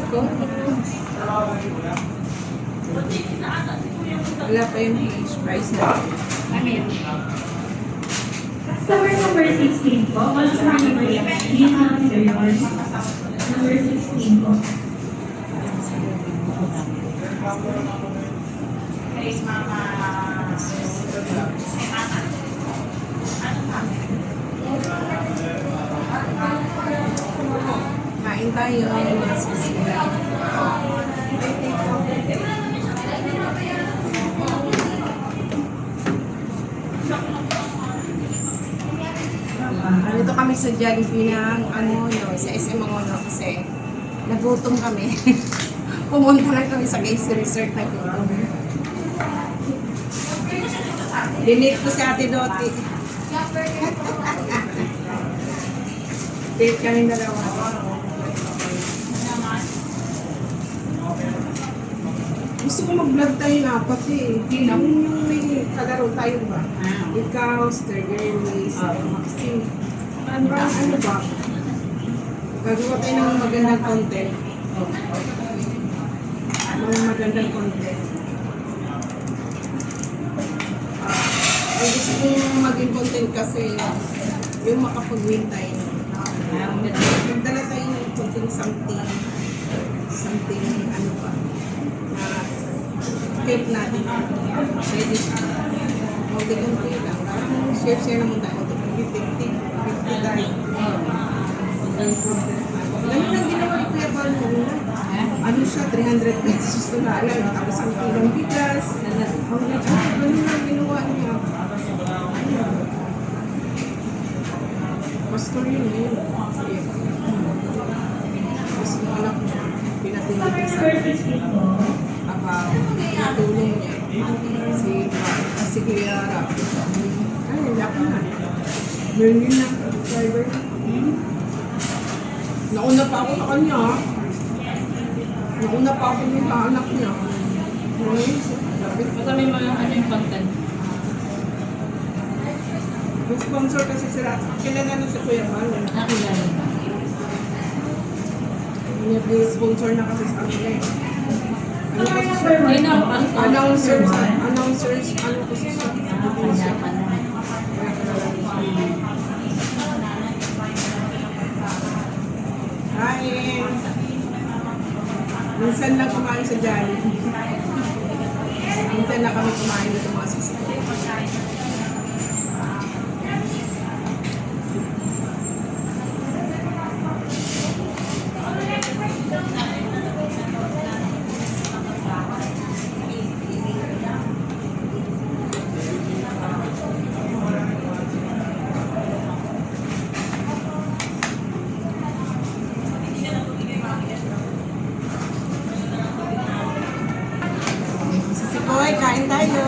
ko. Wala pa yung fish price na. Ano yan? Customer number 16 po. Customer number 16. Number 16 po. Hey, mama. Kain tayo. Masisila. Dito kami sa Jollibee ng sa SM Mangono kasi nagutom kami. Pumunta lang kami sa Case Resort na gutom. Dinate ko si Ate Doti. Date kami dalawa. Gusto ko mag-vlog tayo na pati. Yung may kalaro tayo ba? Ikaw, Star Girlies, Maxine. Ano ba? Gagawa tayo ng magandang content. Magandang content. Ang gusto kong maging content kasi yung makapag-win tayo. Magdala tayo ng content something ano pa na help natin. Pwede siya. Kunti-kunti lang. Share naman tayo. 50 tayo. Ganun lang ginawa ni Kuya Paolo. Ano siya, 300 pesos na lang. Tapos ang kilong bigas. Ganun lang ginawa niya. Pastor yun eh. Tapos yung anak niya, pinatulong sa pinatulong niya. Si Kuya Rap. Ay, wala ka na. Merlin na, driver. Nauna pa ako sa kanya. Nauna pa ako sa anak niya. Basta may mga ano yung content. Yung sponsor kasi sila. Kilala na si Kuya Paolo. Nakilala. Sponsor na kasi sa kanila eh. Ano kasi siya? Ay, Announcers, ano kasi siya? Kain. Minsan lang kumain sa Jollibee. Minsan lang kami kumain sa mga sisig. Sisikoy, kain tayo.